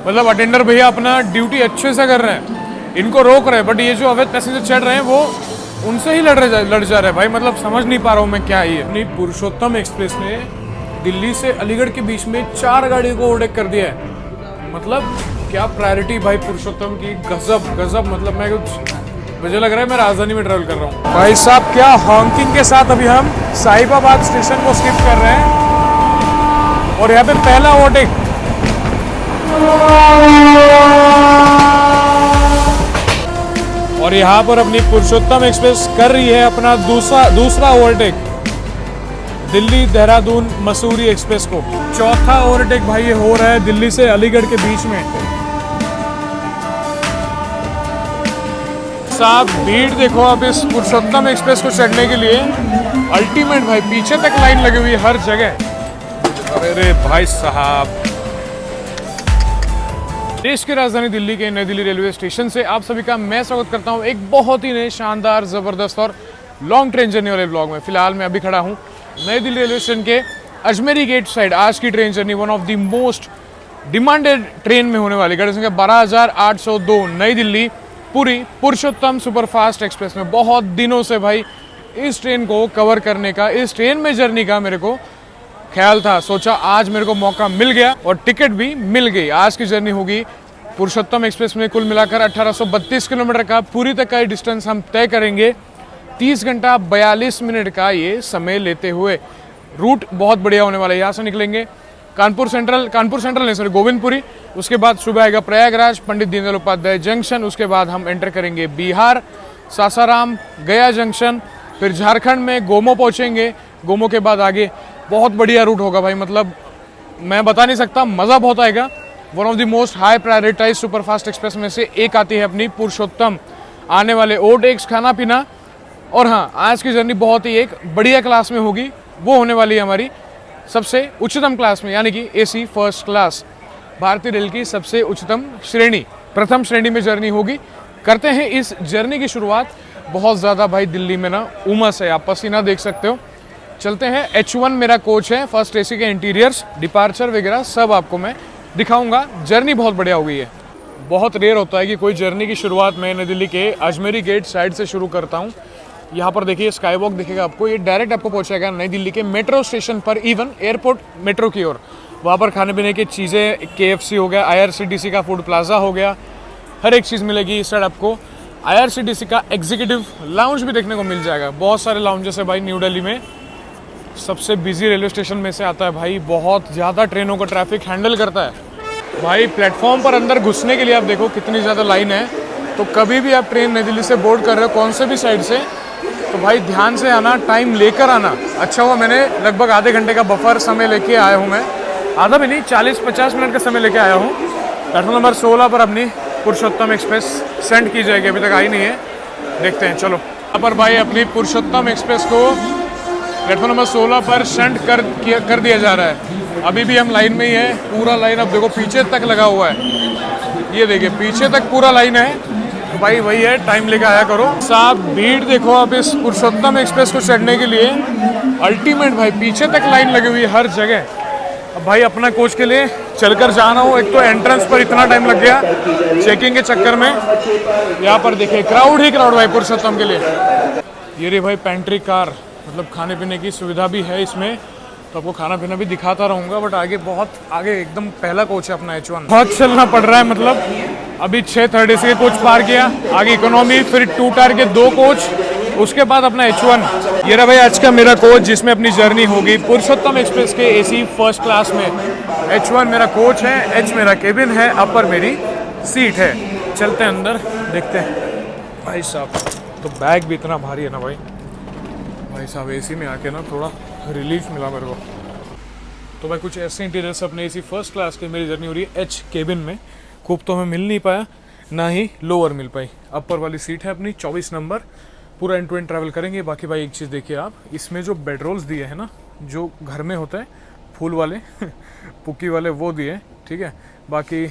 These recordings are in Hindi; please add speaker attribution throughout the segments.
Speaker 1: मतलब अटेंडर भैया अपना ड्यूटी अच्छे से कर रहे हैं, इनको रोक रहे हैं, बट ये जो अवैध पैसेंजर चढ़ रहे हैं वो उनसे ही लड़ जा रहे हैं भाई। मतलब समझ नहीं पा रहा हूँ मैं क्या ही है। अपनी पुरुषोत्तम एक्सप्रेस ने दिल्ली से अलीगढ़ के बीच में 4 गाड़ियों को ओवरटेक कर दिया है। मतलब क्या प्रायोरिटी भाई पुरुषोत्तम की, गजब गजब। मतलब मैं कुछ, मुझे लग रहा है मैं राजधानी में ट्रैवल कर रहा हूँ भाई साहब। क्या हॉकिंग के साथ अभी हम साहिबाबाद स्टेशन को स्किप कर रहे हैं और यहाँ पे पहला ओवरटेक। और यहाँ पर अपनी पुरुषोत्तम एक्सप्रेस कर रही है अपना दूसरा ओवरटेक दिल्ली देहरादून मसूरी एक्सप्रेस को। चौथा ओवरटेक भाई ये हो रहा है दिल्ली से अलीगढ़ के बीच में। साहब भीड़ देखो आप इस पुरुषोत्तम एक्सप्रेस को चढ़ने के लिए, अल्टीमेट भाई। पीछे तक लाइन लगी हुई है हर जगह। अरे भाई साहब, देश की राजधानी दिल्ली के नई दिल्ली रेलवे स्टेशन से आप सभी का मैं स्वागत करता हूं एक बहुत ही नए शानदार जबरदस्त और लॉन्ग ट्रेन जर्नी वाले ब्लॉग में। फिलहाल मैं अभी खड़ा हूं नई दिल्ली रेलवे स्टेशन के अजमेरी गेट साइड। आज की train journey one of the most demanded train में होने वाली गाड़ी संख्या 12,802 नई दिल्ली पुरी पुरुषोत्तम सुपरफास्ट एक्सप्रेस में। बहुत दिनों से भाई इस ट्रेन को कवर करने का, इस ट्रेन में जर्नी का मेरे को ख्याल था। सोचा आज मेरे को मौका मिल गया और टिकट भी मिल गई। आज की जर्नी होगी पुरुषोत्तम एक्सप्रेस में कुल मिलाकर 1832 किलोमीटर का पुरी तक का डिस्टेंस हम तय करेंगे 30 घंटा 42 मिनट का ये समय लेते हुए। रूट बहुत बढ़िया होने वाला है। यहाँ से निकलेंगे कानपुर सेंट्रल नहीं सॉरी गोविंदपुरी, उसके बाद सुबह आएगा प्रयागराज पंडित दीनदयाल उपाध्याय जंक्शन, उसके बाद हम एंटर करेंगे बिहार सासाराम गया जंक्शन, फिर झारखंड में गोमो पहुँचेंगे। गोमो के बाद आगे बहुत बढ़िया रूट होगा भाई। मतलब मैं बता नहीं सकता, मज़ा बहुत आएगा। One of the most high prioritize superfast express में से एक आती है अपनी पुरुषोत्तम। आने वाले ओवरटेक्स, खाना पीना, और हाँ आज की जर्नी बहुत ही एक बढ़िया क्लास में होगी। वो होने वाली है हमारी सबसे उच्चतम क्लास में, यानी कि AC फर्स्ट क्लास। भारतीय रेल की सबसे उच्चतम श्रेणी, प्रथम श्रेणी में जर्नी होगी। करते हैं इस जर्नी की शुरुआत। बहुत ज़्यादा भाई दिल्ली में ना उमस है, आप पसीना देख सकते हो। चलते हैं। H1 मेरा कोच है, फर्स्ट AC के इंटीरियर्स, डिपार्चर वगैरह सब आपको मैं दिखाऊंगा। जर्नी बहुत बढ़िया हो गई है। बहुत रेयर होता है कि कोई जर्नी की शुरुआत मैं नई दिल्ली के अजमेरी गेट साइड से शुरू करता हूँ। यहाँ पर देखिए स्काई वॉक दिखेगा आपको, ये डायरेक्ट आपको पहुँचाएगा नई दिल्ली के मेट्रो स्टेशन पर, इवन एयरपोर्ट मेट्रो की ओर। वहाँ पर खाने पीने की चीज़ें, KFC हो गया, IRCTC का फूड प्लाजा हो गया, हर एक चीज़ मिलेगी। इस साइड आपको IRCTC का एग्जीक्यूटिव लाउंज भी देखने को मिल जाएगा। बहुत सारे लाउंजेस है भाई न्यू दिल्ली में। सबसे बिजी रेलवे स्टेशन में से आता है भाई, बहुत ज़्यादा ट्रेनों का ट्रैफिक हैंडल करता है भाई। प्लेटफॉर्म पर अंदर घुसने के लिए आप देखो कितनी ज़्यादा लाइन है। तो कभी भी आप ट्रेन नई दिल्ली से बोर्ड कर रहे हो कौन से भी साइड से, तो भाई ध्यान से आना, टाइम लेकर आना। अच्छा हुआ मैंने लगभग आधे घंटे का बफर समय लेके आया हूँ मैं, आधा भी नहीं 40-50 मिनट का समय लेके आया हूँ। प्लेटफॉर्म नंबर 16 पर अपनी पुरुषोत्तम एक्सप्रेस सेंड की जाएगी, अभी तक आई नहीं है, देखते हैं चलो। यहाँ पर भाई अपनी पुरुषोत्तम एक्सप्रेस को प्लेटफॉर्म नंबर 16 पर सेंड कर दिया जा रहा है। अभी भी हम लाइन में ही है, पूरा लाइन अब देखो पीछे तक लगा हुआ है। ये देखिए पीछे तक पूरा लाइन है भाई, वही है, टाइम लेके आया करो। साहब भीड़ देखो आप इस पुरुषोत्तम एक्सप्रेस को चढ़ने के लिए, अल्टीमेट भाई। पीछे तक लाइन लगी हुई है हर जगह। अब भाई अपना कोच के लिए चलकर जाना हो, एक तो एंट्रेंस पर इतना टाइम लग गया चेकिंग के चक्कर में। यहाँ पर देखिए क्राउड ही क्राउड भाई पुरुषोत्तम के लिए। ये रे भाई पेंट्री कार, मतलब खाने पीने की सुविधा भी है इसमें, तो आपको खाना पीना भी दिखाता रहूँगा। बट आगे बहुत आगे एकदम पहला कोच है अपना H1। बहुत चलना पड़ रहा है, मतलब अभी 6 से कोच पार किया, आगे इकोनॉमी, फिर 2 टायर के 2 कोच, उसके बाद अपना H1। ये रहा भाई आज का मेरा कोच जिसमें अपनी जर्नी होगी पुरुषोत्तम एक्सप्रेस के AC फर्स्ट क्लास में। H1 मेरा कोच है, H मेरा केबिन है, अपर मेरी सीट है। चलते हैं अंदर, देखते हैं भाई साहब। तो बैग भी इतना भारी है ना भाई साहब। AC में आके ना थोड़ा रिलीफ मिला मेरे को। तो भाई कुछ ऐसे इंटीरियर्स अपने AC फर्स्ट क्लास के मेरी जर्नी हो रही है H केबिन में। खूब तो हमें मिल नहीं पाया, ना ही लोअर मिल पाई। अपर वाली सीट है अपनी 24 नंबर, पूरा एंड टू एंड ट्रैवल करेंगे। बाकी भाई एक चीज़ देखिए आप, इसमें जो बेड रोल्स दिए हैं ना, जो घर में होता है फूल वाले पुक्की वाले, वो दिए, ठीक है। बाकी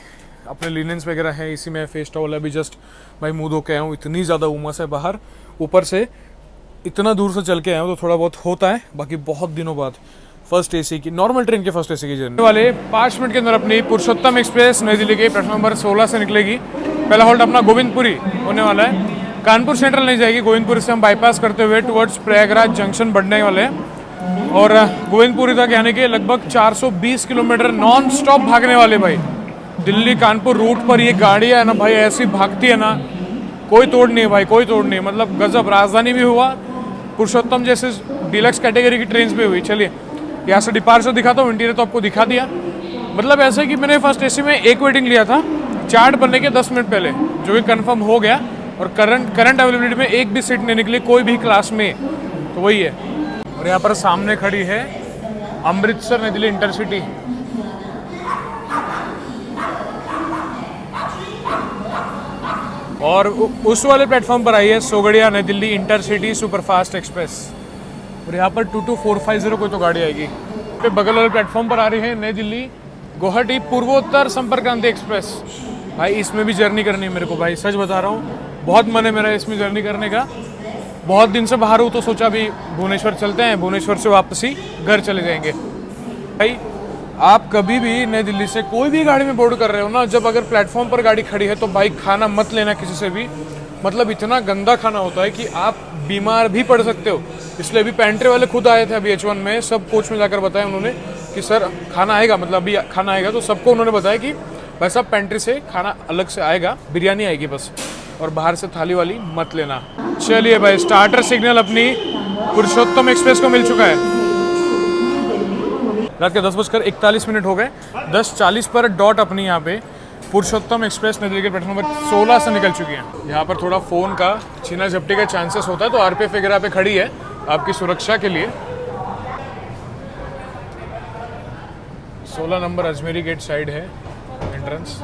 Speaker 1: अपने लिनेंस वगैरह है इसी में, फेस टॉवल अभी जस्ट भाई मुँह धो के आया हूँ, इतनी ज़्यादा उमस है बाहर। ऊपर से इतना दूर से चल के आया हूँ तो थोड़ा बहुत होता है। बाकी बहुत दिनों बाद फर्स्ट एसी की, नॉर्मल ट्रेन के फर्स्ट एसी की जर्नी वाले 5 मिनट के अंदर अपनी पुरुषोत्तम एक्सप्रेस नई दिल्ली के प्लेटफॉर्म नंबर 16 से निकलेगी। पहला होल्ड अपना गोविंदपुरी होने वाला है। कानपुर सेंट्रल नहीं जाएगी, गोविंदपुरी से हम बाईपास करते हुए टुवर्ड्स प्रयागराज जंक्शन बढ़ने वाले हैं और गोविंदपुरी तक यानी कि लगभग 420 किलोमीटर नॉन स्टॉप भागने वाले भाई। दिल्ली कानपुर रूट पर ये गाड़ियाँ है ना भाई, ऐसी भागती है ना, कोई तोड़ नहीं है भाई, कोई तोड़ नहीं। मतलब गजब। राजधानी भी हुआ, पुरुषोत्तम जैसे डीलक्स कैटेगरी की ट्रेन भी हुई। चलिए यहाँ से डिपार्चर दिखाता हूँ, इंटीरियर तो आपको दिखा दिया। मतलब ऐसे कि मैंने फर्स्ट एसी में एक वेटिंग लिया था चार्ट बनने के 10 मिनट पहले, जो कि कंफर्म हो गया और करंट अवेलेबिलिटी में एक भी सीट नहीं निकली कोई भी क्लास में, तो वही है। और यहाँ पर सामने खड़ी है अमृतसर नई दिल्ली इंटरसिटी। और उस वाले प्लेटफॉर्म पर आई है सोगड़िया नई दिल्ली इंटरसिटी सुपरफास्ट एक्सप्रेस। और यहाँ पर 22450 कोई तो गाड़ी आएगी। फिर बगल वाले प्लेटफॉर्म पर आ रही है नई दिल्ली गुवाहाटी पूर्वोत्तर संपर्क क्रांति एक्सप्रेस। भाई इसमें भी जर्नी करनी है मेरे को भाई, सच बता रहा हूँ, बहुत मन है मेरा इसमें जर्नी करने का। बहुत दिन से बाहर हूँ तो सोचा अभी भुवनेश्वर चलते हैं, भुवनेश्वर से वापसी घर चले जाएंगे। भाई आप कभी भी नई दिल्ली से कोई भी गाड़ी में बोर्ड कर रहे हो ना, जब अगर प्लेटफॉर्म पर गाड़ी खड़ी है तो भाई खाना मत लेना किसी से भी। मतलब इतना गंदा खाना होता है कि आप बीमार भी पड़ सकते हो। इसलिए अभी पेंट्री वाले खुद आए थे अभी H1 में, सब कोच में जाकर बताया उन्होंने कि सर खाना आएगा, मतलब अभी खाना आएगा। तो सबको उन्होंने बताया कि भाई साहब पेंट्री से खाना अलग से आएगा, बिरयानी आएगी बस, और बाहर से थाली वाली मत लेना। चलिए भाई स्टार्टर सिग्नल अपनी पुरुषोत्तम एक्सप्रेस को मिल चुका है। रात के 10:41 हो गए। 10:40 पर डॉट अपनी यहाँ पे पुरुषोत्तम एक्सप्रेस नई दिल्ली के प्लेटफॉर्म नंबर 16 से निकल चुकी है। यहाँ पर थोड़ा फ़ोन का छीना झपटी का चांसेस होता है, तो RPF वगैरह पे खड़ी है आपकी सुरक्षा के लिए। 16 नंबर अजमेरी गेट साइड है एंट्रेंस।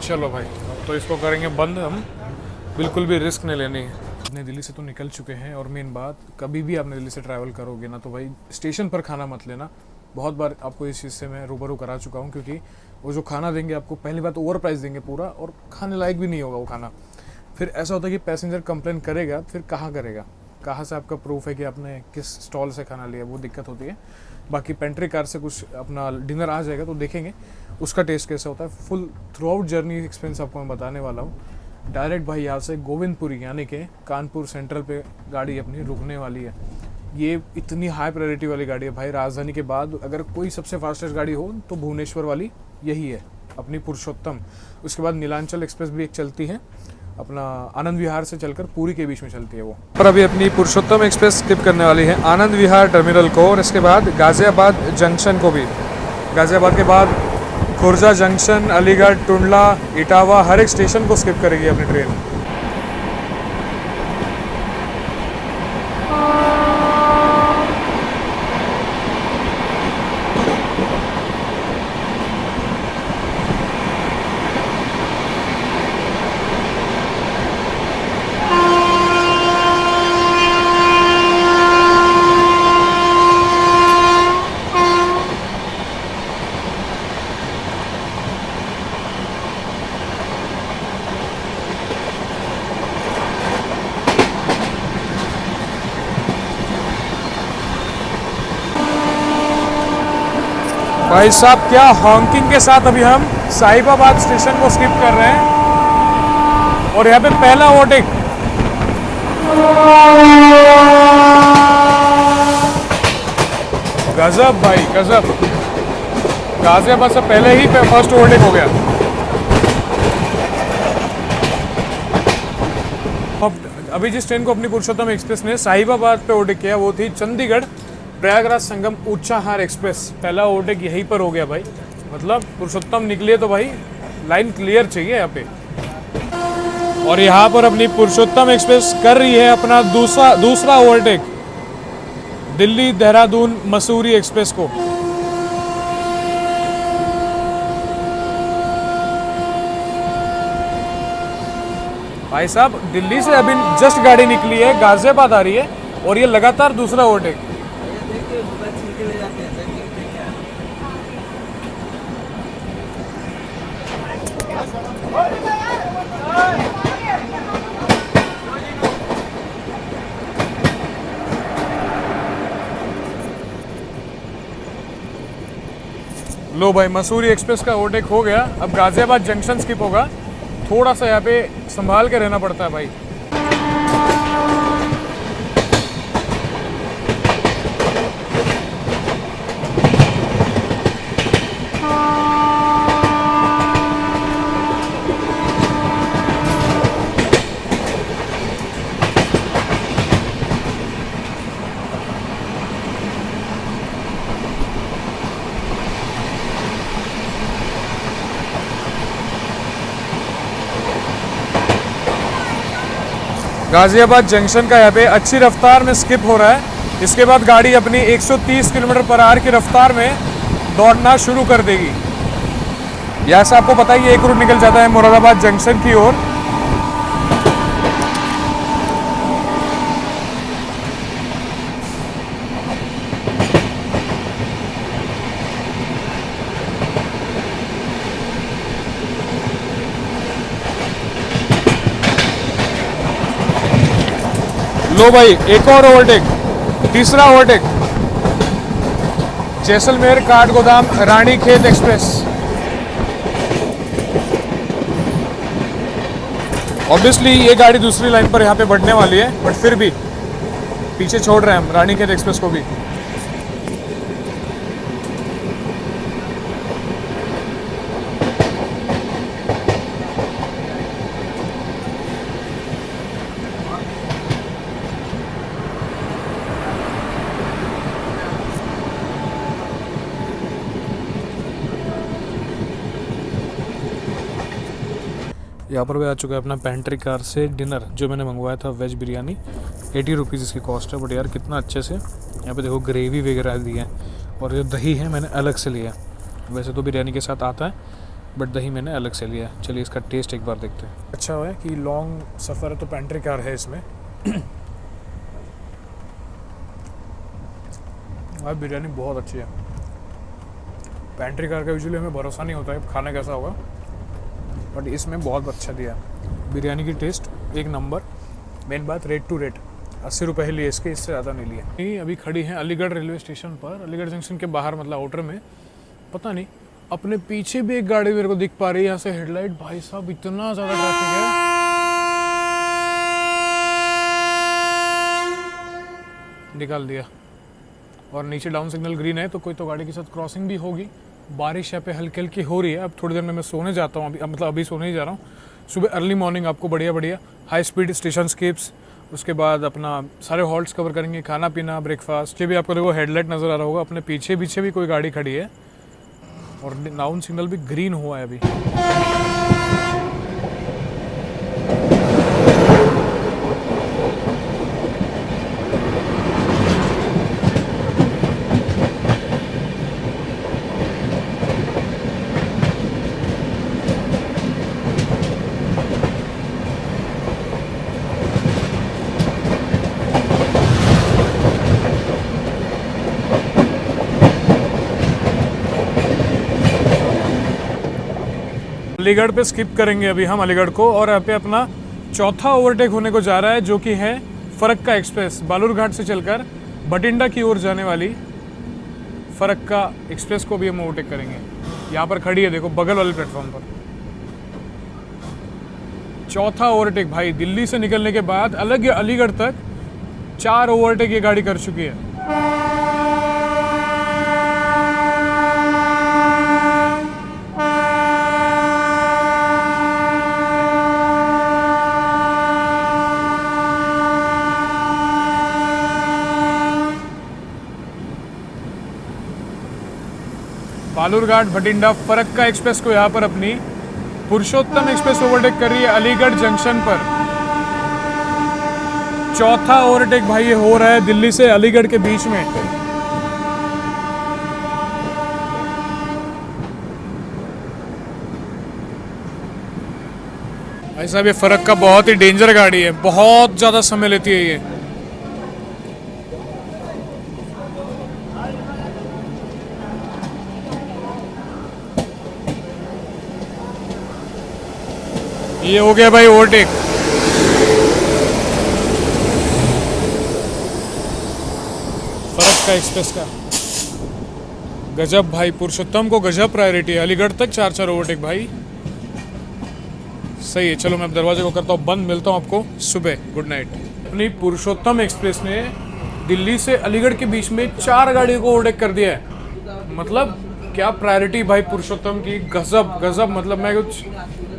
Speaker 1: चलो भाई अब तो इसको करेंगे बंद हम, बिल्कुल भी रिस्क नहीं लेनी है। नई दिल्ली से तो निकल चुके हैं और मेन बात, कभी भी आप नई दिल्ली से ट्रैवल करोगे ना तो भाई स्टेशन पर खाना मत लेना। बहुत बार आपको इस चीज़ से मैं रूबरू करा चुका हूँ, क्योंकि वो जो खाना देंगे आपको पहली बात ओवर प्राइस देंगे पूरा, और खाने लायक भी नहीं होगा वो खाना। फिर ऐसा होता है कि पैसेंजर कंप्लेन करेगा, फिर कहाँ करेगा, कहाँ से आपका प्रूफ है कि आपने किस स्टॉल से खाना लिया, वो दिक्कत होती है। बाकी पेंट्री कार से कुछ अपना डिनर आ जाएगा तो देखेंगे उसका टेस्ट कैसा होता है। Full through out journey experience आपको मैं बताने वाला हूँ। डायरेक्ट भाई यहाँ से गोविंदपुरी यानी कि कानपुर सेंट्रल पे गाड़ी अपनी रुकने वाली है। ये इतनी हाई प्रायोरिटी वाली गाड़ी है भाई। राजधानी के बाद अगर कोई सबसे फास्टेस्ट गाड़ी हो तो भुवनेश्वर वाली यही है अपनी पुरुषोत्तम। उसके बाद नीलांचल एक्सप्रेस भी एक चलती है, अपना आनंद विहार से चलकर पुरी के बीच में चलती है वो। पर अभी अपनी पुरुषोत्तम एक्सप्रेस स्किप करने वाली है आनंद विहार टर्मिनल को, और इसके बाद गाजियाबाद जंक्शन को भी। गाजियाबाद के बाद खुर्जा जंक्शन, अलीगढ़, टुंडला, इटावा, हर एक स्टेशन को स्किप करेगी अपनी ट्रेन। भाई साहब क्या हॉकिंग के साथ अभी हम साहिबाबाद स्टेशन को स्किप कर रहे हैं, और यहाँ पे पहला ओवरटेक। गजब भाई गजब, गाजियाबाद से पहले ही फर्स्ट ओवरटेक हो गया। अभी जिस ट्रेन को अपनी पुरुषोत्तम एक्सप्रेस ने साहिबाबाद पे ओवरटेक किया वो थी चंडीगढ़ प्रयागराज संगम ऊंचाहार एक्सप्रेस। पहला ओवरटेक यहीं पर हो गया भाई। मतलब पुरुषोत्तम निकले तो भाई लाइन क्लियर चाहिए यहाँ पे। और यहाँ पर अपनी पुरुषोत्तम एक्सप्रेस कर रही है अपना दूसरा ओवरटेक दिल्ली देहरादून मसूरी एक्सप्रेस को। भाई साहब दिल्ली से अभी जस्ट गाड़ी निकली है, गाजियाबाद आ रही है, और ये लगातार दूसरा ओवरटेक। लो भाई, मसूरी एक्सप्रेस का ओवरटेक हो गया। अब गाजियाबाद जंक्शन स्किप होगा। थोड़ा सा यहाँ पे संभाल के रहना पड़ता है भाई। गाजियाबाद जंक्शन का यहाँ पे अच्छी रफ्तार में स्किप हो रहा है। इसके बाद गाड़ी अपनी 130 किलोमीटर पर आवर की रफ्तार में दौड़ना शुरू कर देगी। यहाँ से आपको पता ही एक रूट निकल जाता है मुरादाबाद जंक्शन की ओर। लो भाई, एक और ओवरटेक, तीसरा overtake. Jaisalmer Kathgodam Ranikhet express. Obviously ये गाड़ी दूसरी लाइन पर यहाँ पे बढ़ने वाली है, बट फिर भी पीछे छोड़ रहे हैं हम रानीखेत एक्सप्रेस को भी। यहाँ पर भी आ चुका है अपना पेंट्री कार से डिनर, जो मैंने मंगवाया था वेज बिरयानी। 80 रुपीज़ इसकी कॉस्ट है। बट यार कितना अच्छे से यहाँ पे देखो ग्रेवी वगैरह दी है। और जो दही है मैंने अलग से लिया है। वैसे तो बिरयानी के साथ आता है, बट दही मैंने अलग से लिया है। चलिए इसका टेस्ट एक बार देखते हैं। अच्छा है कि लॉन्ग सफ़र है तो पेंट्री कार है इसमें। और बिरयानी बहुत अच्छी है। पेंट्री कार का यूजुअली हमें भरोसा नहीं होता है खाना कैसा होगा, बट इसमें बहुत अच्छा दिया है। बिरयानी की टेस्ट एक नंबर। मेन बात रेट टू रेट 80 रुपये ही लिए इसके, इससे ज़्यादा नहीं लिए। नहीं, अभी खड़ी हैं अलीगढ़ रेलवे स्टेशन पर, अलीगढ़ जंक्शन के बाहर, मतलब आउटर में। पता नहीं, अपने पीछे भी एक गाड़ी मेरे को दिख पा रही है यहाँ से। हेडलाइट भाई साहब, इतना ज़्यादा ट्रैफिक है। निकाल दिया। और नीचे डाउन सिग्नल ग्रीन है, तो कोई तो गाड़ी के साथ क्रॉसिंग भी होगी। बारिश यहाँ पे हल्की हल्की हो रही है। अब थोड़ी देर में मैं सोने जाता हूँ। मतलब अभी सोने ही जा रहा हूँ। सुबह अर्ली मॉर्निंग आपको बढ़िया बढ़िया हाई स्पीड स्टेशन स्किप्स, उसके बाद अपना सारे हॉल्ट्स कवर करेंगे, खाना पीना, ब्रेकफास्ट। ये भी आपको देखो हेडलाइट नज़र आ रहा होगा, अपने पीछे पीछे भी कोई गाड़ी खड़ी है। और डाउन सिग्नल भी ग्रीन हुआ है अभी। अलीगढ़ पे स्किप करेंगे अभी हम अलीगढ़ को। और यहाँ पे अपना चौथा ओवरटेक होने को जा रहा है, जो कि है फरक्का एक्सप्रेस। बालूरघाट से चलकर भटिंडा की ओर जाने वाली फरक्का एक्सप्रेस को भी हम ओवरटेक करेंगे। यहाँ पर खड़ी है देखो, बगल वाले प्लेटफॉर्म पर। चौथा ओवरटेक भाई, दिल्ली से निकलने के बाद अलग अलीगढ़ तक 4 ओवरटेक ये गाड़ी कर चुकी है। बालूरघाट भटिंडा फरक्का एक्सप्रेस को यहाँ पर अपनी पुरुषोत्तम एक्सप्रेस ओवरटेक कर रही है अलीगढ़ जंक्शन पर। चौथा ओवरटेक भाई ये हो रहा है दिल्ली से अलीगढ़ के बीच में। भाई साहब, ये फरक्का बहुत ही डेंजर गाड़ी है, बहुत ज़्यादा समय लेती है ये। ये हो गया भाई ओवरटेक। फरक्का एक्सप्रेस का गजब भाई, पुरुषोत्तम को गजब प्रायोरिटी है, अलीगढ़ तक 4-4 ओवरटेक भाई, सही है। चलो मैं अब दरवाजे को करता हूँ बंद, मिलता हूँ आपको सुबह, गुड नाइट। अपनी पुरुषोत्तम एक्सप्रेस ने दिल्ली से अलीगढ़ के बीच में 4 गाड़ियों को ओवरटेक कर दिया है। मतलब क्या प्रायोरिटी भाई पुरुषोत्तम की, गजब गजब। मतलब मैं कुछ,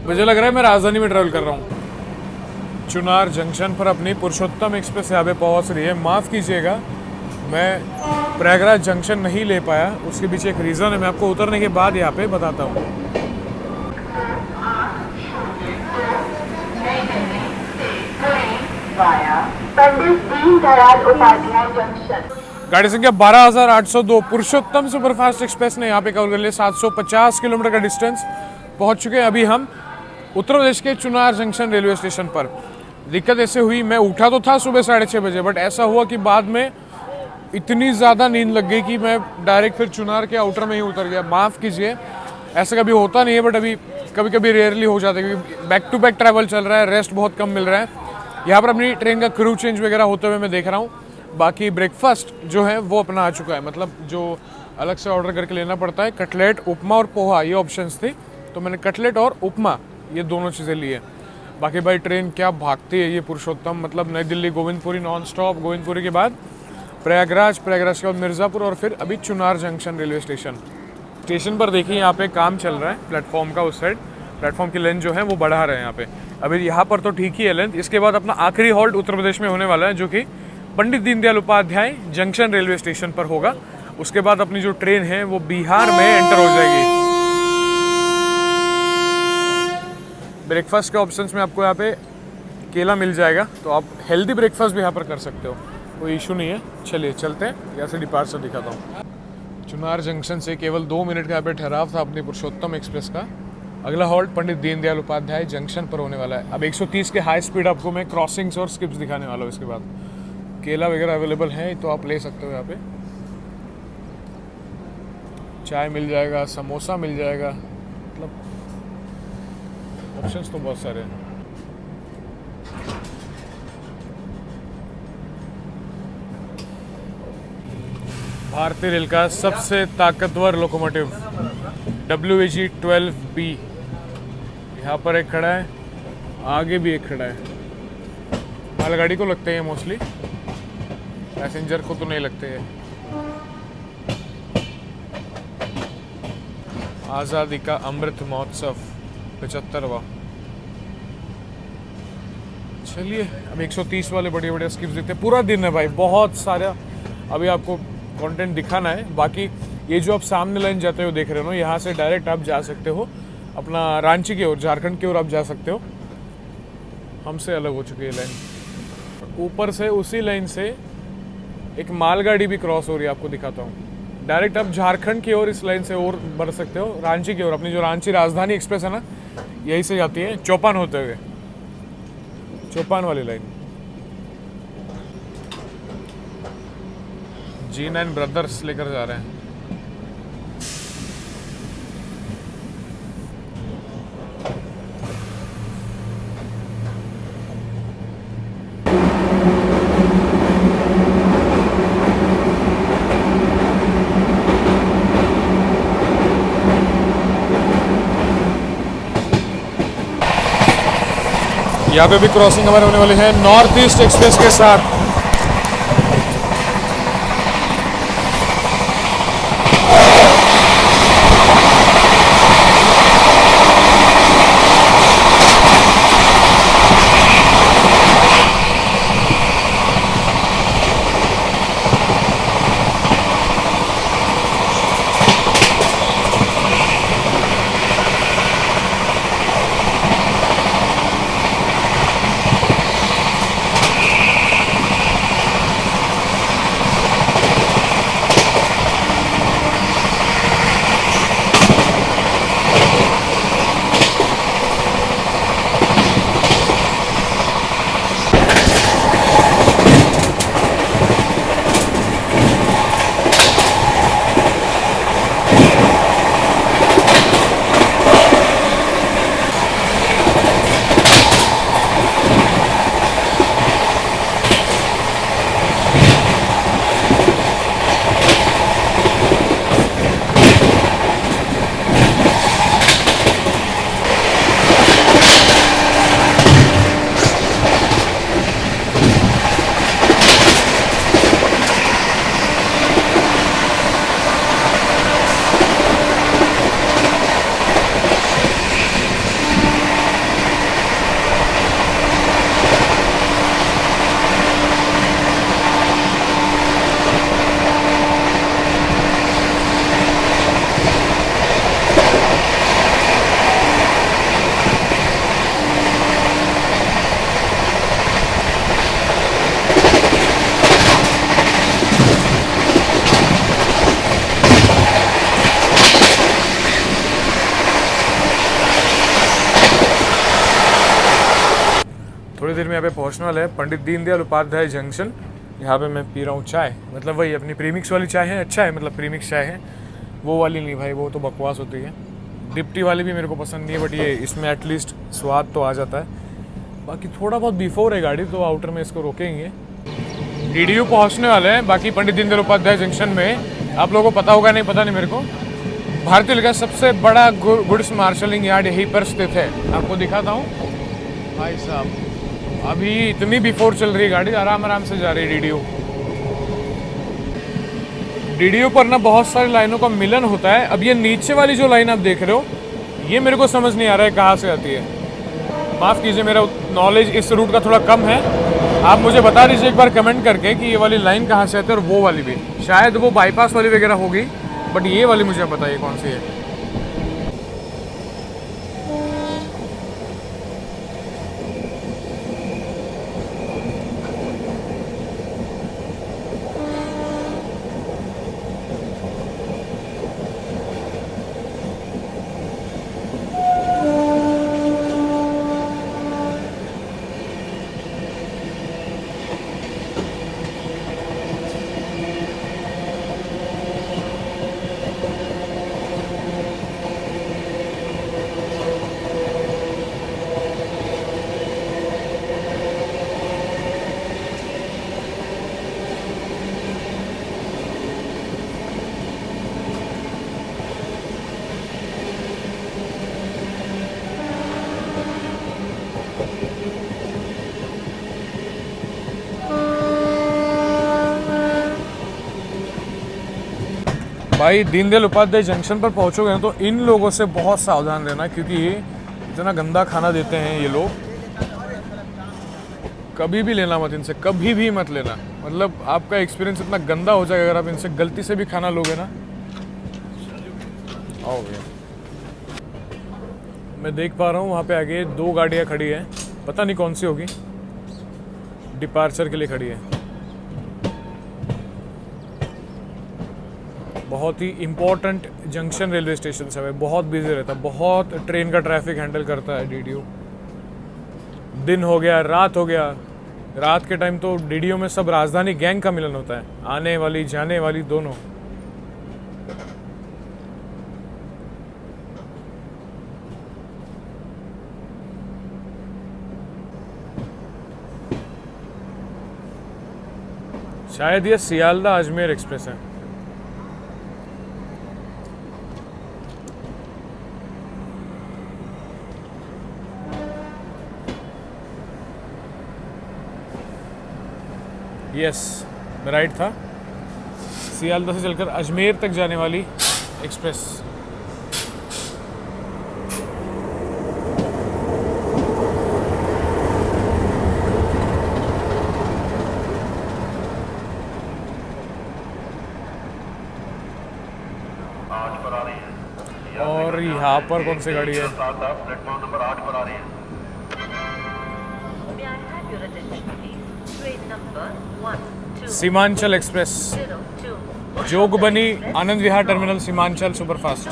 Speaker 1: मुझे लग रहा है मैं राजधानी में ट्रैवल कर रहा हूँ। चुनार जंक्शन पर अपनी पुरुषोत्तम एक्सप्रेस यहाँ पे पहुँच रही है। माफ़ कीजिएगा मैं प्रयागराज जंक्शन नहीं ले पाया, उसके पीछे एक रीज़न है, मैं आपको उतरने के बाद यहाँ पे बताता हूँ। गाड़ी संख्या 12,802 पुरुषोत्तम सुपरफास्ट एक्सप्रेस ने यहाँ पे कवर कर लिया। 750 किलोमीटर का डिस्टेंस पहुँच चुके हैं। अभी हम उत्तर प्रदेश के चुनार जंक्शन रेलवे स्टेशन पर। दिक्कत ऐसे हुई, मैं उठा तो था सुबह 6:30 बजे, बट ऐसा हुआ कि बाद में इतनी ज़्यादा नींद लग गई कि मैं डायरेक्ट फिर चुनार के आउटर में ही उतर गया। माफ़ कीजिए, ऐसा कभी होता नहीं है, बट अभी कभी कभी रेयरली हो जाता है क्योंकि बैक टू बैक ट्रैवल चल रहा है, रेस्ट बहुत कम मिल रहा है। यहाँ पर अपनी ट्रेन का क्रू चेंज वगैरह होते हुए मैं देख रहा हूँ। बाकी ब्रेकफास्ट जो है वो अपना आ चुका है, मतलब जो अलग से ऑर्डर करके लेना पड़ता है, कटलेट, उपमा और पोहा, ये ऑप्शंस थी, तो मैंने कटलेट और उपमा ये दोनों चीज़ें ली है। बाकी भाई ट्रेन क्या भागती है ये पुरुषोत्तम, मतलब नई दिल्ली गोविंदपुरी नॉन स्टॉप, गोविंदपुरी के बाद प्रयागराज, प्रयागराज के बाद मिर्ज़ापुर और फिर अभी चुनार जंक्शन रेलवे स्टेशन पर देखिए यहाँ पे काम चल रहा है प्लेटफॉर्म का। उस साइड प्लेटफॉर्म की लेंथ जो है वो बढ़ा रहे हैं यहाँ पे। अभी यहाँ पर तो ठीक ही है लेंथ। इसके बाद अपना आखिरी हॉल्ट उत्तर प्रदेश में होने वाला है, जो कि Pandit Deendayal Upadhyay junction railway station पर होगा। उसके बाद अपनी जो ट्रेन है वो बिहार में एंटर हो जाएगी। ब्रेकफास्ट के ऑप्शंस में आपको यहाँ पे केला मिल जाएगा, तो आप हेल्दी ब्रेकफास्ट भी यहाँ पर कर सकते हो, कोई इशू नहीं है। चलिए चलते हैं, यहाँ से डिपार्चर दिखाता हूँ। चुनार जंक्शन से केवल 2 मिनट का यहाँ पे ठहराव था अपनी पुरुषोत्तम एक्सप्रेस का। अगला हॉल्ट पंडित दीनदयाल उपाध्याय जंक्शन पर होने वाला है। अब 130 के हाई स्पीड आपको मैं क्रॉसिंग्स और स्किप्स दिखाने वाला हूँ। इसके बाद केला वगैरह अवेलेबल है तो आप ले सकते हो यहाँ पे। चाय मिल जाएगा, समोसा मिल जाएगा, मतलब ऑप्शंस तो बहुत सारे हैं। भारतीय रेल का सबसे ताकतवर लोकोमोटिव WAG 12B यहाँ पर एक खड़ा है, आगे भी एक खड़ा है। मालगाड़ी को लगते हैं मोस्टली, पैसेंजर को तो नहीं लगते हैं। आज़ादी का अमृत महोत्सव 75वां। चलिए अब 130 वाले बड़े बड़े स्किप्स देखते हैं। पूरा दिन है भाई, बहुत सारा अभी आपको कंटेंट दिखाना है। बाकी ये जो आप सामने लाइन जाते हो देख रहे हो, यहाँ से डायरेक्ट आप जा सकते हो अपना रांची की ओर, झारखंड की ओर आप जा सकते हो। हमसे अलग हो चुकी है लाइन। ऊपर से उसी लाइन से एक मालगाड़ी भी क्रॉस हो रही है, आपको दिखाता हूँ। डायरेक्ट आप झारखंड की ओर इस लाइन से और बढ़ सकते हो रांची की ओर। अपनी जो रांची राजधानी एक्सप्रेस है ना, यही से जाती है चौपान होते हुए, चौपान वाली लाइन। G9 ब्रदर्स लेकर जा रहे हैं। यहाँ पे भी क्रॉसिंग हमारे होने वाली है नॉर्थ ईस्ट एक्सप्रेस के साथ। देर में यहाँ पे पहुँचने वाला है पंडित दीनदयाल उपाध्याय जंक्शन। यहाँ पे मैं पी रहा हूँ चाय, मतलब वही अपनी प्रीमिक्स वाली चाय है, अच्छा है, मतलब प्रीमिक्स चाय है, वो वाली नहीं भाई, वो तो बकवास होती है। डिप्टी वाली भी मेरे को पसंद नहीं है, बट ये इसमें एटलीस्ट स्वाद तो आ जाता है। बाकी थोड़ा बहुत बिफोर है गाड़ी, तो आउटर में इसको रोकेंगे। DDU पहुँचने वाले हैं। बाकी पंडित दीनदयाल उपाध्याय जंक्शन में आप लोगों को पता होगा नहीं, पता नहीं मेरे को, भारतीय रेल का सबसे बड़ा गुड्स मार्शलिंग यार्ड यहीं पर स्थित है। आपको दिखाता हूँ भाई साहब, अभी इतनी बिफोर चल रही है गाड़ी, आराम आराम से जा रही है DDU पर ना बहुत सारी लाइनों का मिलन होता है। अब ये नीचे वाली जो लाइन आप देख रहे हो, ये मेरे को समझ नहीं आ रहा है कहाँ से आती है। माफ़ कीजिए, मेरा नॉलेज इस रूट का थोड़ा कम है। आप मुझे बता दीजिए एक बार कमेंट करके कि ये वाली लाइन कहाँ से आती है, और वो वाली भी शायद वो बाईपास वाली वगैरह होगी, बट ये वाली मुझे बताइए कौन सी है। भाई दीनदयाल उपाध्याय जंक्शन पर पहुंचोगे ना, तो इन लोगों से बहुत सावधान रहना, क्योंकि ये इतना गंदा खाना देते हैं ये लोग। कभी भी लेना मत इनसे, कभी भी मत लेना, मतलब आपका एक्सपीरियंस इतना गंदा हो जाएगा अगर आप इनसे गलती से भी खाना लोगे ना। आओ भैया, मैं देख पा रहा हूँ वहाँ पे आगे 2 गाड़ियाँ खड़ी हैं, पता नहीं कौन सी होगी, डिपार्चर के लिए खड़ी है। बहुत ही इम्पोर्टेंट जंक्शन रेलवे स्टेशन है, बहुत बिजी रहता है, बहुत ट्रेन का ट्रैफिक हैंडल करता है DDU। दिन हो गया, रात हो गया, रात के टाइम तो DDU में सब राजधानी गैंग का मिलन होता है, आने वाली जाने वाली दोनों। शायद ये सियालदा अजमेर एक्सप्रेस है। यस, मैं राइट था। सियालदा से चलकर अजमेर तक जाने वाली एक्सप्रेस। और यहाँ पर कौन सी गाड़ी है?
Speaker 2: प्लेटफॉर्म नंबर 8 पर आ रही है।
Speaker 1: Seemanchal express, Jogbani Anand Vihar terminal, Seemanchal superfast.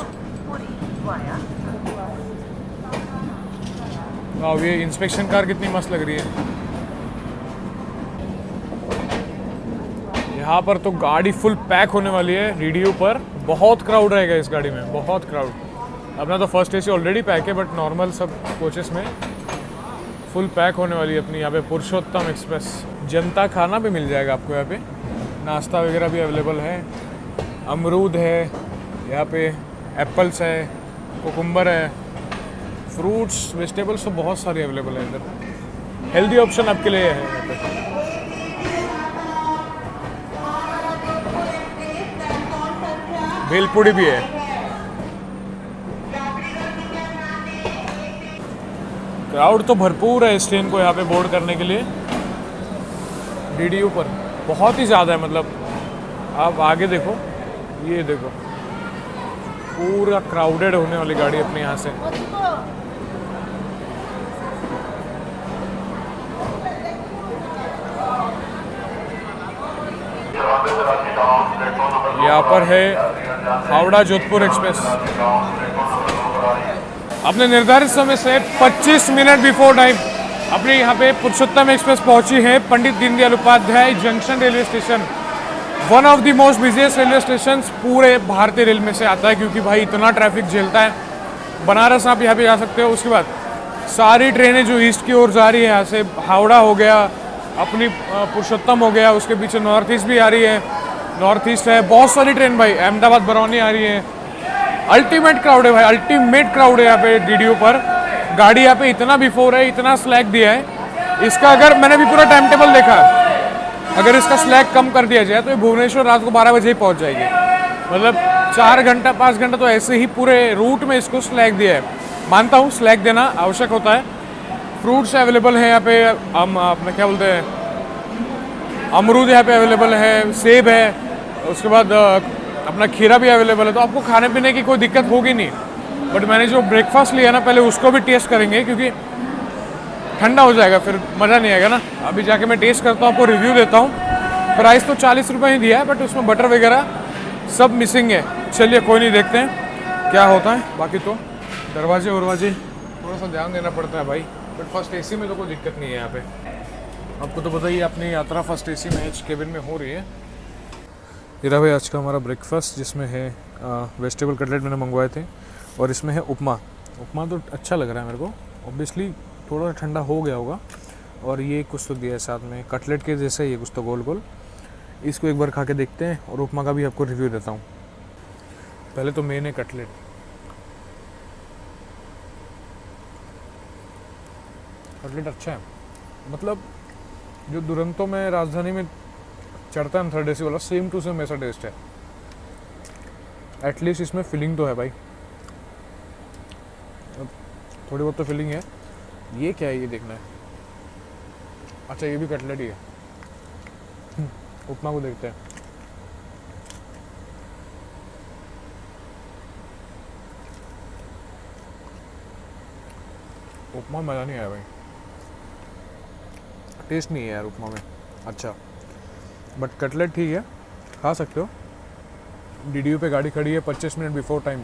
Speaker 1: वाह, ये इंस्पेक्शन कार कितनी मस्त लग रही है। यहाँ पर तो गाड़ी फुल पैक होने वाली है DDU पर, बहुत क्राउड रहेगा इस गाड़ी में, बहुत क्राउड। अपना तो फर्स्ट AC ऑलरेडी पैक है, बट नॉर्मल सब कोचेस में फुल पैक होने वाली है अपनी। यहाँ पे पुरुषोत्तम एक्सप्रेस। जनता खाना भी मिल जाएगा आपको यहाँ पे, नाश्ता वगैरह भी अवेलेबल है। अमरूद है यहाँ पे, एप्पल्स है, कोकुम्बर है, फ्रूट्स वेजिटेबल्स तो बहुत सारी अवेलेबल है इधर। हेल्दी ऑप्शन आपके लिए है यहाँ पे। भेलपुड़ी भी है। क्राउड तो भरपूर है इस ट्रेन को यहाँ पे बोर्ड करने के लिए। DDU पर बहुत ही ज़्यादा है, मतलब आप आगे देखो, ये देखो, पूरा क्राउडेड होने वाली गाड़ी अपने यहाँ से। यहाँ पर है हावड़ा जोधपुर एक्सप्रेस। अपने निर्धारित समय से 25 मिनट बिफोर टाइम अपने यहाँ पे पुरुषोत्तम एक्सप्रेस पहुंची है Pandit Deendayal Upadhyay junction railway station. One of the most busiest railway station पूरे भारतीय रेल में से आता है, क्योंकि भाई इतना ट्रैफिक झेलता है। बनारस आप यहाँ पे जा सकते हो। उसके बाद सारी ट्रेनें जो ईस्ट की ओर जा रही है, यहाँ से हावड़ा हो गया, अपनी पुरुषोत्तम हो गया, उसके पीछे नॉर्थ ईस्ट भी आ रही है, नॉर्थ ईस्ट है, बहुत सारी ट्रेन भाई, अहमदाबाद बरौनी आ रही है। अल्टीमेट क्राउड है भाई, अल्टीमेट क्राउड है यहाँ पे डीडीयू पर। गाड़ी यहाँ पे इतना बिफोर है, इतना स्लैक दिया है इसका। अगर मैंने भी पूरा टाइम टेबल देखा, अगर इसका स्लैक कम कर दिया जाए तो ये भुवनेश्वर रात को 12 बजे ही पहुँच जाएगी। मतलब 4 घंटा 5 घंटा तो ऐसे ही पूरे रूट में इसको स्लैक दिया है। मानता हूँ स्लैक देना आवश्यक होता है। फ्रूट्स अवेलेबल है यहाँ पे, अपने क्या बोलते हैं, अमरूद यहाँ पे अवेलेबल है, सेब है, उसके बाद अपना खीरा भी अवेलेबल है। तो आपको खाने पीने की कोई दिक्कत होगी नहीं। बट मैंने जो ब्रेकफास्ट लिया ना, पहले उसको भी टेस्ट करेंगे, क्योंकि ठंडा हो जाएगा फिर मज़ा नहीं आएगा ना। अभी जाके मैं टेस्ट करता हूँ, आपको रिव्यू देता हूँ। प्राइस तो 40 रुपये ही दिया है, बट उसमें बटर वगैरह सब मिसिंग है। चलिए कोई नहीं, देखते हैं क्या होता है। बाकी तो दरवाजे वरवाजे थोड़ा सा ध्यान देना पड़ता है भाई, बट फर्स्ट एसी में तो कोई दिक्कत नहीं है यहाँ पे। आपको तो पता ही है, अपनी यात्रा फर्स्ट एसी में एच केबिन में हो रही है। ये रहा भाई आज का हमारा ब्रेकफास्ट, जिसमें है वेजिटेबल कटलेट मैंने मंगवाए थे, और इसमें है उपमा। उपमा तो अच्छा लग रहा है मेरे को, ऑब्वियसली थोड़ा ठंडा हो गया होगा। और ये कुछ तो दिया है साथ में, कटलेट के जैसा ही है कुछ तो गोल गोल। इसको एक बार खा के देखते हैं, और उपमा का भी आपको रिव्यू देता हूँ। पहले तो मेन है कटलेट। कटलेट अच्छा है, मतलब जो दुरंतो में राजधानी में चढ़ता है थर्ड एसी वाला, सेम टू सेम ऐसा टेस्ट है। एटलीस्ट इसमें फिलिंग तो है भाई, थोड़ी बहुत तो फिलिंग है। ये क्या है, ये देखना है। अच्छा ये भी कटलेट ही है। उपमा को देखते हैं। उपमा मज़ा नहीं आया भाई, टेस्ट नहीं है यार उपमा में। अच्छा बट कटलेट ठीक है, खा सकते हो। डीडीयू पे गाड़ी खड़ी है 25 मिनट बिफोर टाइम।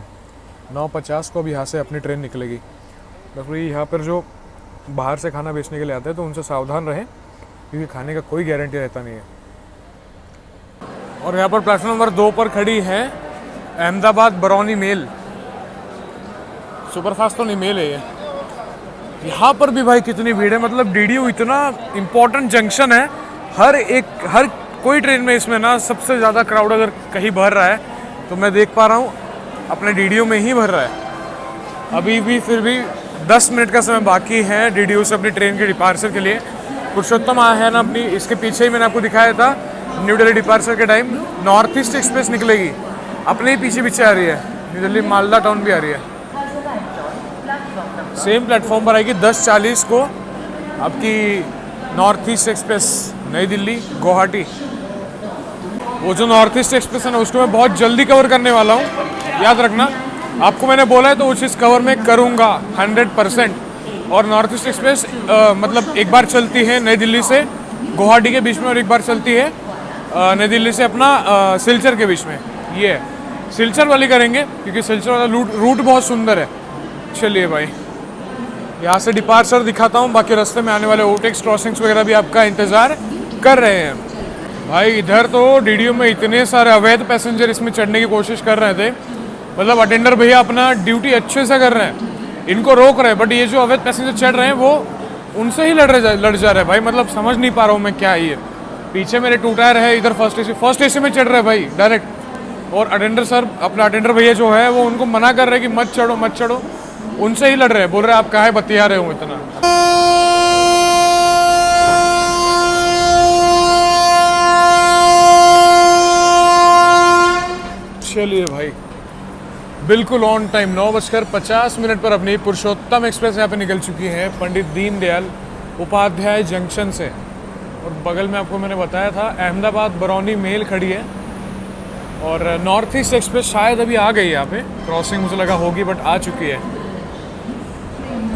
Speaker 1: 9:50 को अभी यहाँ से अपनी ट्रेन निकलेगी। बस वही यहाँ पर जो बाहर से खाना बेचने के लिए आते हैं तो उनसे सावधान रहें, क्योंकि खाने का कोई गारंटी रहता नहीं है। और यहाँ पर प्लेटफॉर्म नंबर 2 पर खड़ी है अहमदाबाद बरौनी मेल। सुपरफास्ट तो नहीं, मेल है ये। यहाँ पर भी भाई कितनी भीड़ है, मतलब डीडीयू इतना इम्पोर्टेंट जंक्शन है। हर कोई ट्रेन में इसमें ना सबसे ज़्यादा क्राउड अगर कहीं भर रहा है तो मैं देख पा रहा हूँ अपने डीडीयू में ही भर रहा है। अभी भी फिर भी 10 मिनट का समय बाकी है डीडीयू से अपनी ट्रेन के डिपार्चर के लिए। पुरुषोत्तम है ना अपनी, इसके पीछे ही मैंने आपको दिखाया था न्यू दिल्ली डिपार्चर के टाइम। नॉर्थ ईस्ट एक्सप्रेस निकलेगी, अपने ही पीछे पीछे आ रही है। न्यू दिल्ली मालदा टाउन भी आ रही है, सेम प्लेटफॉर्म पर आएगी 10:40 को आपकी नॉर्थ ईस्ट एक्सप्रेस नई दिल्ली गुवाहाटी। वो जो नॉर्थ ईस्ट एक्सप्रेस है ना, उसको मैं बहुत जल्दी कवर करने वाला हूँ, याद रखना। आपको मैंने बोला है तो वो चीज़ कवर मैं करूँगा 100%। और नॉर्थ ईस्ट एक्सप्रेस मतलब एक बार चलती है नई दिल्ली से गुवाहाटी के बीच में, और एक बार चलती है नई दिल्ली से अपना सिलचर के बीच में। ये सिलचर वाली करेंगे, क्योंकि सिलचर वाला रूट बहुत सुंदर है। चलिए भाई यहाँ से डिपार्चर दिखाता हूँ, बाकी रास्ते में आने वाले ओवरटेक्स क्रॉसिंग्स वगैरह भी आपका इंतज़ार कर रहे हैं। भाई इधर तो डीडीयू में इतने सारे अवैध पैसेंजर इसमें चढ़ने की कोशिश कर रहे थे, मतलब अटेंडर भैया अपना ड्यूटी अच्छे से कर रहे हैं, इनको रोक रहे हैं। बट ये जो अवैध पैसेंजर चढ़ रहे हैं वो उनसे ही लड़ जा रहे हैं भाई। मतलब समझ नहीं पा रहा हूँ मैं क्या है ये। पीछे मेरे 2 टायर है, इधर फर्स्ट एसी में चढ़ रहे हैं भाई डायरेक्ट। और अटेंडर सर, अपना अटेंडर भैया जो है वो उनको मना कर रहे हैं कि मत चढ़ो, उनसे ही लड़ रहे हैं। बोल रहे हैं आप काहे बतिया रहे हो इतना। चलिए भाई बिल्कुल ऑन टाइम 9:50 पर अपनी पुरुषोत्तम एक्सप्रेस यहाँ पे निकल चुकी है पंडित दीनदयाल उपाध्याय जंक्शन से। और बगल में आपको मैंने बताया था अहमदाबाद बरौनी मेल खड़ी है। और नॉर्थ ईस्ट एक्सप्रेस शायद अभी आ गई है यहाँ पे, क्रॉसिंग मुझे लगा होगी, बट आ चुकी है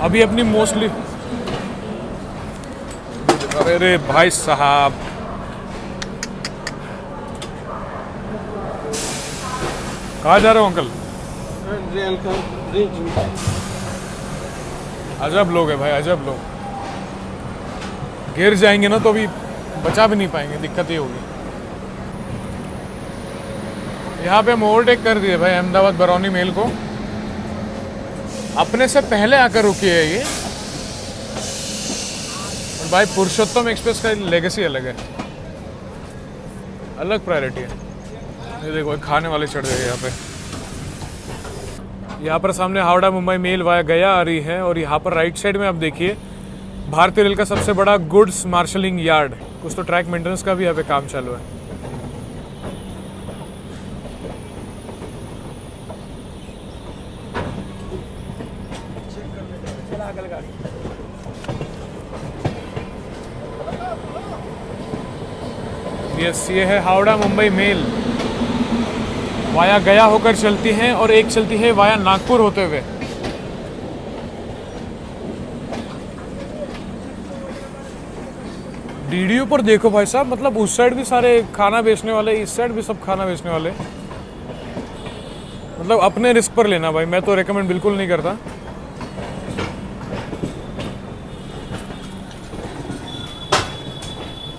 Speaker 1: अभी अपनी मोस्टली। अरे भाई साहब, कहाँ जा रहे हो अंकल? अजब लोग है भाई, अजब लोग। गिर जाएंगे ना तो अभी बचा भी नहीं पाएंगे, दिक्कत ही होगी। यहाँ पे हम ओवरटेक कर दिए भाई अहमदाबाद बरौनी मेल को, अपने से पहले आकर रुकी है ये। और भाई पुरुषोत्तम एक्सप्रेस का लेगेसी अलग है, अलग प्रायोरिटी है। ये देखो खाने वाले चढ़ गए यहाँ पे। यहाँ पर सामने हावड़ा मुंबई मेल वाया गया आ रही है, और यहाँ पर राइट साइड में आप देखिए भारतीय रेल का सबसे बड़ा गुड्स मार्शलिंग यार्ड, कुछ तो ट्रैक मेंटेनेंस का भी यहाँ पे काम चालू है। यस, ये है हावड़ा मुंबई मेल, वाया गया होकर चलती हैं और एक चलती है वाया नागपुर होते हुए। डीडीयू पर देखो भाई साहब, मतलब उस साइड भी सारे खाना बेचने वाले, इस साइड भी सब खाना बेचने वाले। मतलब अपने रिस्क पर लेना भाई, मैं तो रेकमेंड बिल्कुल नहीं करता।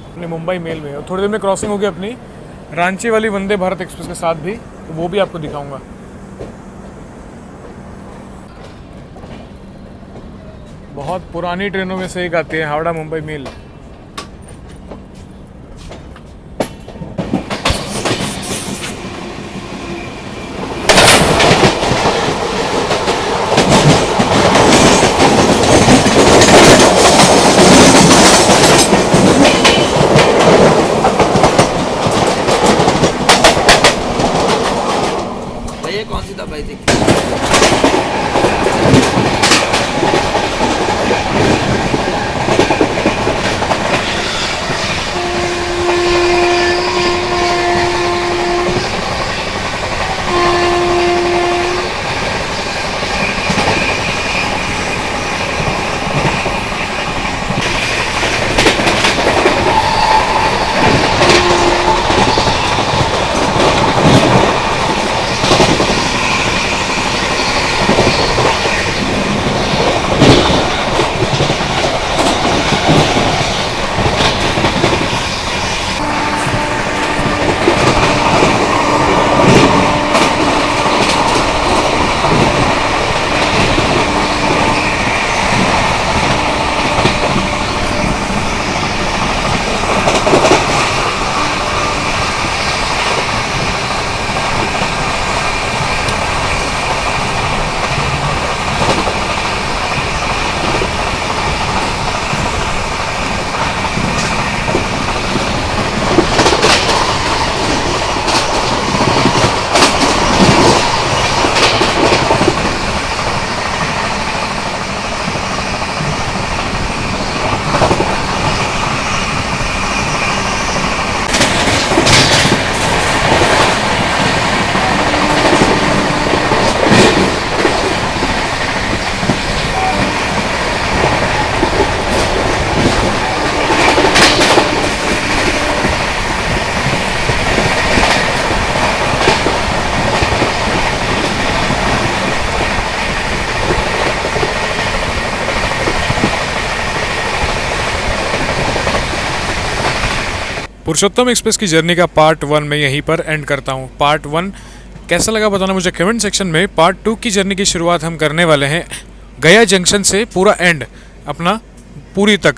Speaker 1: अपने मुंबई मेल में, और थोड़ी देर में क्रॉसिंग होगी अपनी रांची वाली वंदे भारत एक्सप्रेस के साथ भी, तो वो भी आपको दिखाऊंगा। बहुत पुरानी ट्रेनों में से एक आती है हावड़ा मुंबई मेल।
Speaker 3: भैया कौन सी दवाई थी?
Speaker 1: पुरुषोत्तम एक्सप्रेस की जर्नी का पार्ट 1 मैं यहीं पर एंड करता हूँ। पार्ट 1 कैसा लगा बताना मुझे कमेंट सेक्शन में। पार्ट 2 की जर्नी की शुरुआत हम करने वाले हैं गया जंक्शन से पूरा एंड अपना पुरी तक।